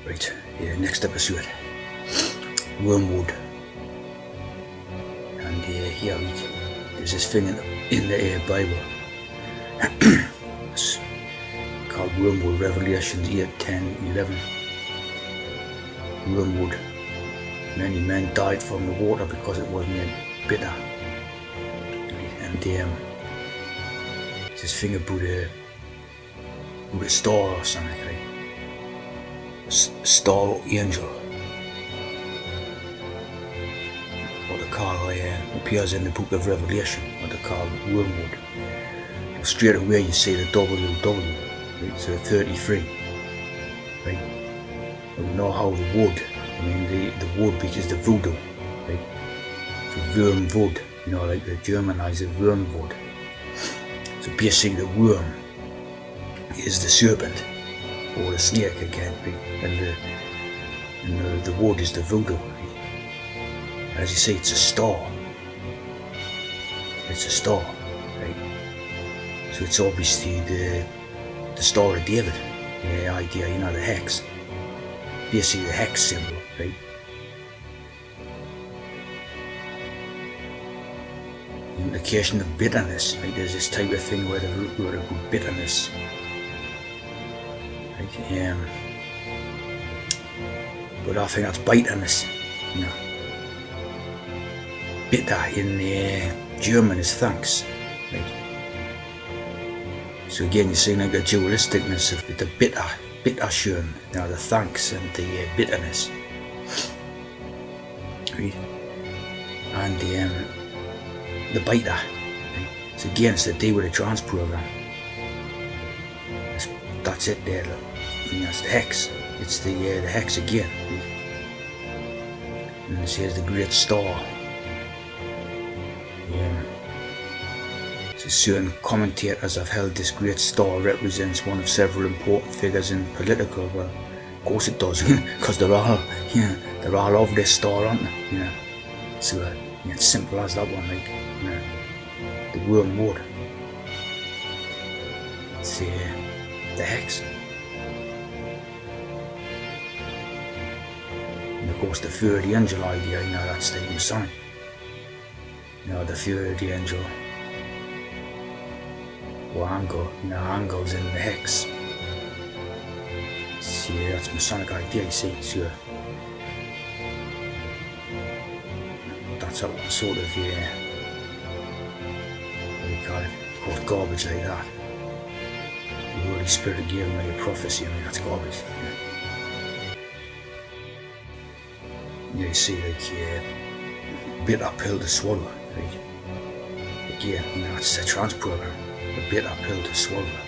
Right, next episode, Wormwood. And here there's this thing in the Bible. It's called Wormwood, Revelations 8, 10, 11. Wormwood. Many men died from the water because it was made bitter. And there's this thing about a star or something, right? A star angel. What they call appears in the book of Revelation, what they call Wormwood. And straight away you see the WW, right? So 33, right? And we know how the wood, the wood because the voodoo, right? So Wormwood, like the Germanized Wormwood. So basically the worm is the serpent or the snake again, right? And the wood is the voodoo, right? As you see, it's a star. It's a star, right? So it's obviously the Star of David, the idea, the hex. Basically the hex symbol, right? The implication of bitterness, right? There's this type of thing where the root word of bitterness, right? But I think that's bitterness, Bitter in German is thanks, right? So again, you see like the dualisticness of the bitterschön, the thanks and the bitterness, right? And the biter, right? So again, it's the D with the trans program. That's it there, that's the hex. It's the hex again, right? And this here's the great star. So certain commentators have held this great star represents one of several important figures in political. Well, of course it does, because they're all of this star, aren't they? So it's simple as that one, like the Wormwood. It's the hex. And of course the third angel idea, that's the Masonic. The third angel. Or angle, angles in the hex. See, that's Masonic idea, you see, so that's how one sort of, what do you call it, called garbage like that. The Holy Spirit gave me a prophecy, that's garbage. You see, like, bitter pill to swallow, right? Again, that's the trans program. A bitter pill to swallow.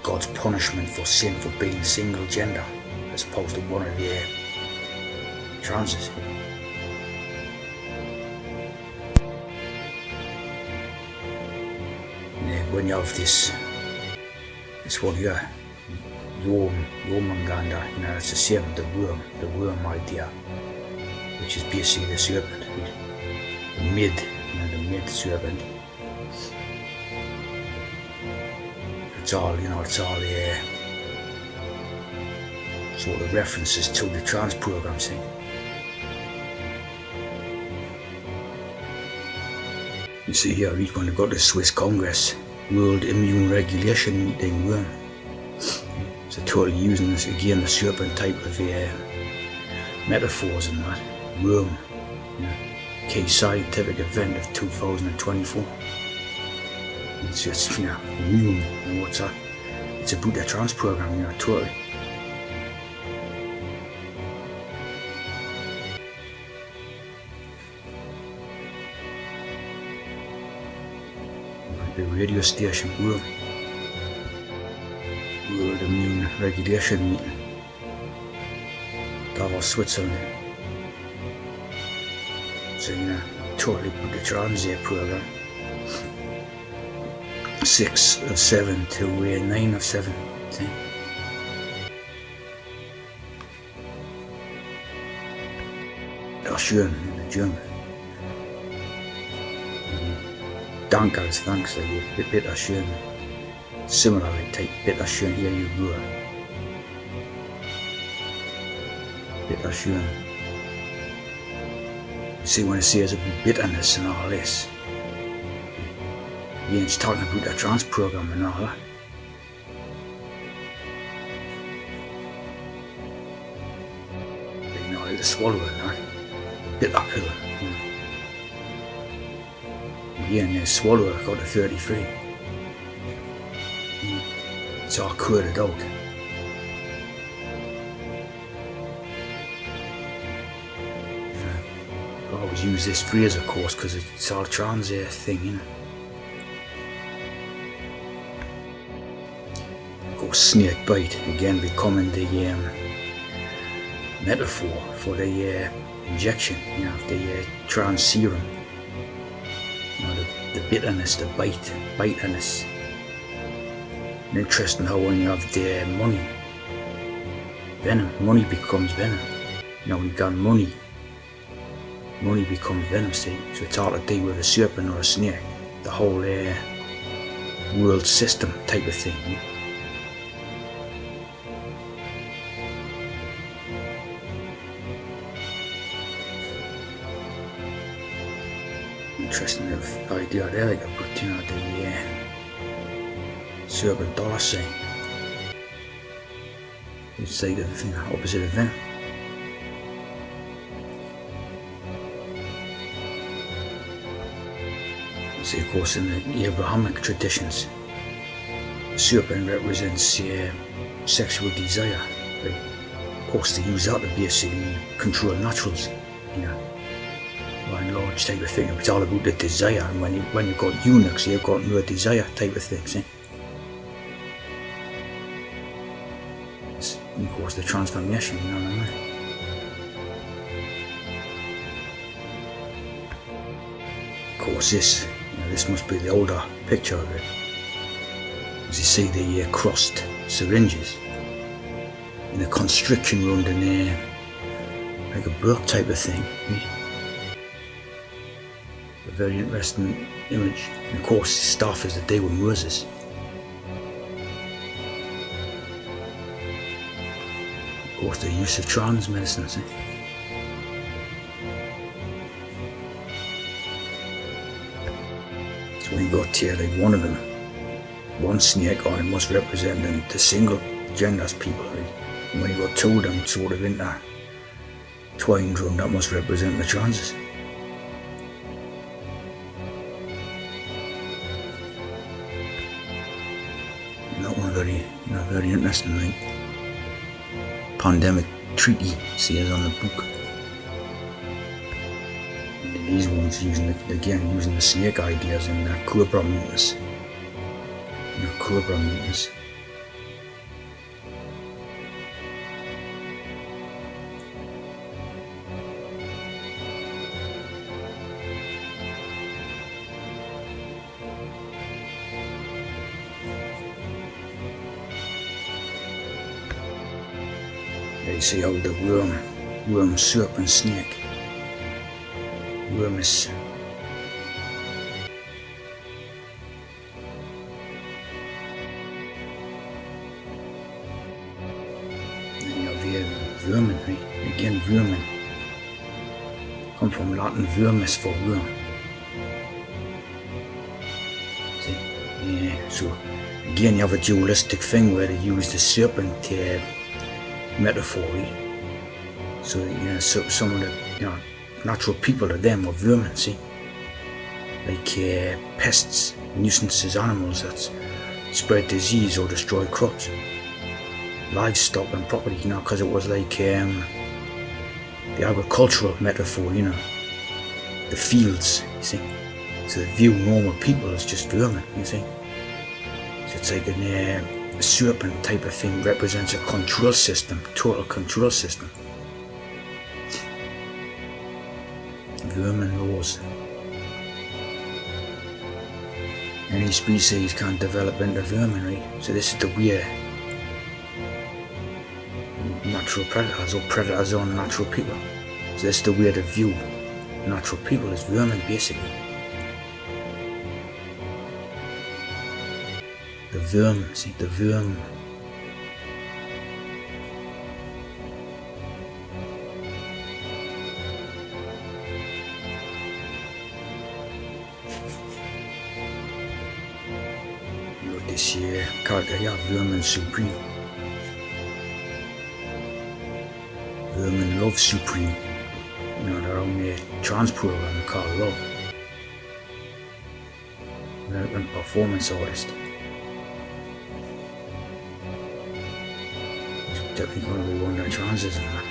God's punishment for sin for being single gender, as opposed to one of the transes. When you have this one here, Jormungandr, it's the same, the worm idea, which is basically the serpent, the mid serpent. It's all sort of references to the trans program, see. You see here, we're going to go to the Swiss Congress World Immune Regulation meeting, worm. So totally using this again, the serpent type of metaphors and that. Worm, key scientific event of 2024. It's just, immune, what's that? It's about the trans program, totally. The radio station, World Immune Regulation meeting. Davos, Switzerland. So, totally put the trans program. 6 of 7 to 9 of 7. See? Schön in the German. Danke is thanks, bitter schön. Similarly, take bitter schön, here you were. bittersjön. See, when it says about bitterness and all this, he ain't talking about the trans program and all that. You know, to swallow it, right? Bitter pill. You know. Yeah, and they swallow it, got to 33. It's all curded out. I always use this phrase, of course, because it's all trans thing, you know. Of course, snake bite again becoming the metaphor for the injection, you know, the trans serum. You know, the bitterness, the biterness. And interesting how when you have the money, money becomes venom. You know, when you got money becomes venom, see? So it's all to do with a serpent or a snake. The whole world system type of thing. Interesting idea there, like I put, you know, the serpent dollar sign. It's like the opposite of venom. See, of course, in the Abrahamic traditions, the serpent represents sexual desire. Right? Of course, they use that to basically control naturals, you know. By and large type of thing. It's all about the desire, and when you've got eunuchs, you've got no desire type of thing, see? And of course, the transformation, you know what I mean? Of course, this must be the older picture of it. As you see the crossed syringes in a constriction wound in like a burp type of thing. A very interesting image. And of course, stuff is the day with Moses. Of course, the use of trans medicine, see? So when you got here, like one snake on it must represent the single genders people, right? And when you got two of them sort of intertwined around, that must represent the transes. And that one very interesting, right? Pandemic treaty, see it on the book. These ones using the snake ideas in the cobra meetings. You see how the worm, serpent, snake. Worm is vermin, right? Again, vermin. Come from Latin vermis for worm. See? Yeah, so again you have a dualistic thing where they use the serpent metaphor. So, you know, so some of the natural people to them are vermin, see? Like pests, nuisances, animals that spread disease or destroy crops. Livestock and property, you know, because it was like the agricultural metaphor, you know, the fields, you see. So they view normal people as just vermin, you see. So it's like a serpent type of thing represents a control system, total control system. Vermin laws. Any species can develop into vermin, right? So this is the way natural predators or predators on natural people. So that's the way to view natural people as vermin, basically. The vermin, see, the vermin. this character here, Vermin Supreme. Vermin Love Supreme. You know, their own trance program called Love. American performance artist. He's definitely going to be one of their trances and that.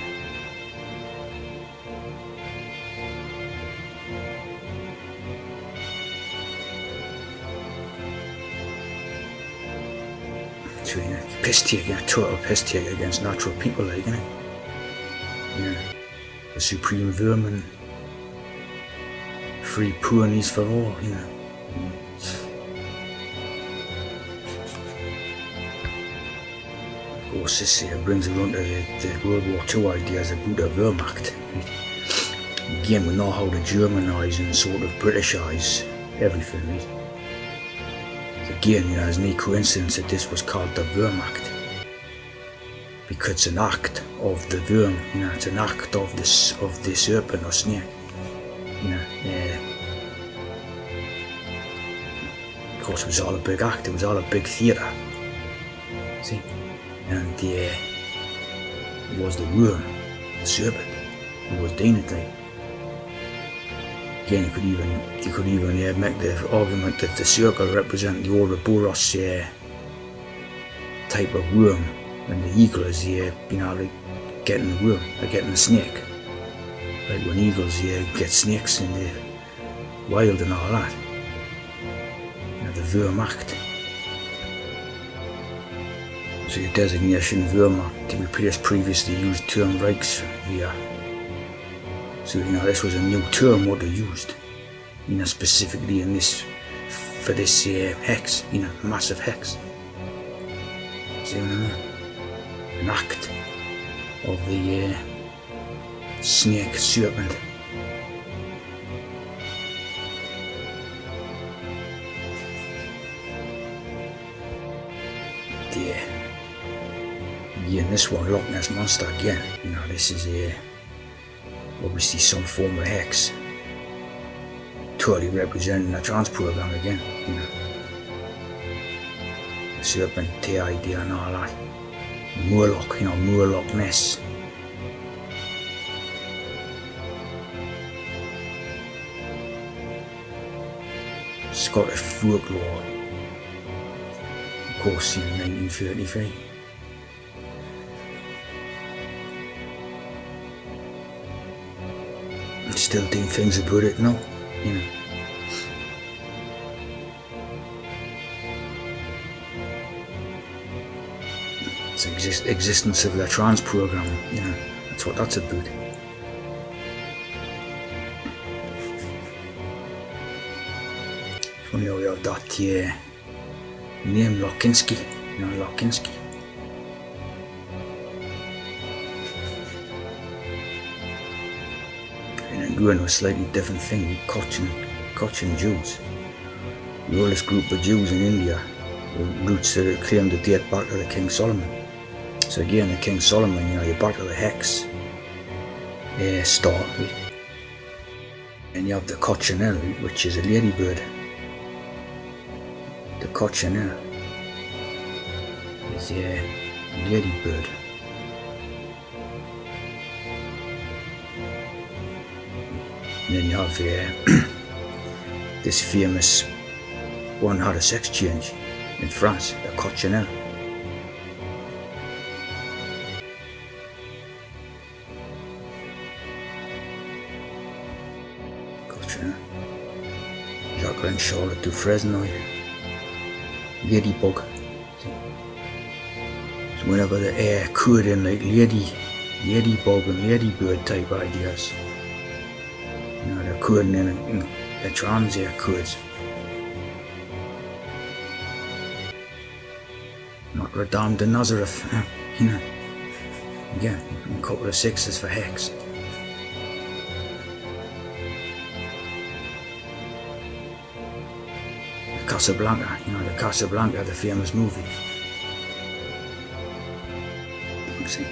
So, you know, piss take, total piss take against natural people, like, you know. Yeah. The supreme vermin, free poorness for all, you know. Of course, this brings it on to the World War II ideas about the Wehrmacht. Again, we know how to Germanise and sort of Britishise everything, right? Again, you know, there's no coincidence that this was called the Wehrmacht, because it's an act of the worm, you know, it's an act of the serpent or snake, you know. Of course, it was all a big act, it was all a big theatre, see, and it was the worm, the serpent, who was doing it, like. Again, you could even make the argument that the circle represents the Ouroboros type of worm, and the eagle is you know, like getting the worm, or getting the snake. Like when eagles get snakes in the wild and all that. You know, the Wehrmacht. So your designation Wehrmacht to replace previously used term Reichswehr. So, you know, this was a new term what they used, you know, specifically in this, for this hex, you know, massive hex. See what I mean? An act of the snake serpent. Again, this one, Loch Ness Monster again, you know, this is obviously some form of hex, totally representing a trance program again, you know. The serpent, the idea and all that. Murloc, you know, Murloc Ness. Scottish folklore, of course, in 1933. Still doing things about it now, you know. It's existence of the trance program, you know, that's what that's about. Funny how we have that name Lokinski, you know, Lokinski. Going to a slightly different thing with Cochin Jews. The oldest group of Jews in India, roots that claim to date back to the King Solomon. So again, the King Solomon, you know, you're back to the hex star, right? And you have the cochineal, which is a ladybird. The cochineal is a ladybird. And then you have this famous one had a sex change in France, the Coccinelle. Coccinelle. Jacqueline Charlotte du Fresnoy. Ladybug. So whenever the air could in like ladybug and ladybird type ideas. You know, they're coding in the trans air codes. Notre Dame de Nazareth, you know. Again, a couple of sixes for hex. Casablanca, you know, the Casablanca, the famous movie. See.